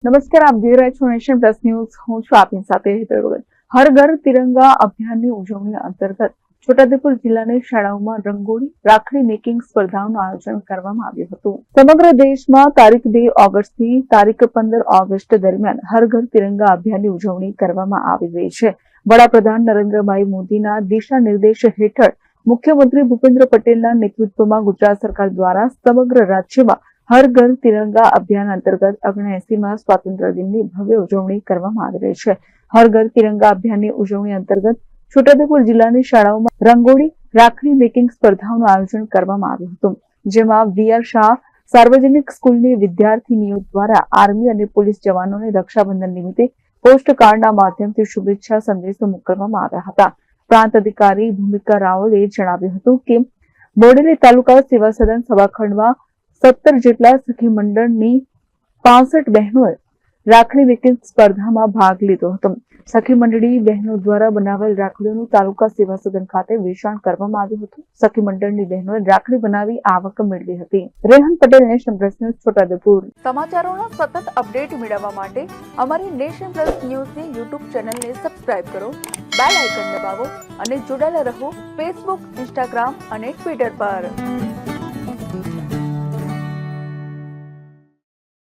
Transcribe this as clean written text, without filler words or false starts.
નમસ્કાર, આપ જોઈ રહ્યા છો નેશન પ્લસ ન્યૂઝ. હું છું આપની સાથે હેતલ ભગત. હર ઘર તિરંગા અભિયાનની ઉજવણી અંતર્ગત છોટાઉદેપુર જિલ્લાની શાળાઓમાં રંગોળી રાખડી મેકિંગ સ્પર્ધાઓનું આયોજન કરવામાં આવ્યું હતું. સમગ્ર દેશમાં તારીખ 2 ઓગસ્ટથી તારીખ 15 ઓગસ્ટ દરમિયાન હર ઘર તિરંગા અભિયાનની ઉજવણી કરવામાં આવી રહી છે. વડાપ્રધાન નરેન્દ્રભાઈ મોદીના દિશા નિર્દેશ હેઠળ મુખ્યમંત્રી ભૂપેન્દ્ર પટેલના નેતૃત્વમાં ગુજરાત સરકાર દ્વારા સમગ્ર રાજ્યમાં હર ઘર તિરંગા અભિયાન અંતર્ગત 79માં સ્વાતંત્ર્ય દિનની ભવ્ય ઉજવણી કરવામાં આવી રહી છે. હર ઘર તિરંગા અભિયાનની ઉજવણી અંતર્ગત છોટાઉદેપુર જિલ્લાની શાળાઓમાં રંગોળી રાખડી મેકિંગ સ્પર્ધાઓનું આયોજન કરવામાં આવ્યું હતું, જેમાં વીઆર શાહ સાર્વજનિક સ્કૂલની વિદ્યાર્થીનીઓ દ્વારા આર્મી અને પોલીસ જવાનોને રક્ષાબંધન નિમિત્તે પોસ્ટ કાર્ડના માધ્યમથી શુભેચ્છા સંદેશો મોકલવામાં આવ્યા હતા. પ્રાંત અધિકારી ભૂમિકા રાવલે જણાવ્યું હતું કે બોડેલી તાલુકા સેવા સદન સભાખંડમાં 17 જેટલા સખી મંડળની 65 બહેનોએ રાખડી મેકિંગ સ્પર્ધામાં ભાગ લીધો હતો. સખી મંડળી બહેનો દ્વારા બનાવેલ રાખડીઓનું તાલુકા સેવા સદન ખાતે વેચાણ કરવામાં આવ્યું હતું. સખી મંડળની બહેનોએ રાખડી બનાવી આવક મેળવી હતી. Rehan Patel, nation plus news, Chhotaudepur. સમાચારોના સતત અપડેટ મેળવવા માટે અમારી નેશન પ્લસ ન્યૂઝની યુટ્યુબ ચેનલને સબસ્ક્રાઇબ કરો, બેલ આઇકન દબાવો અને જોડાયેલા રહો ફેસબુક, ઇન્સ્ટાગ્રામ અને ટ્વિટર પર.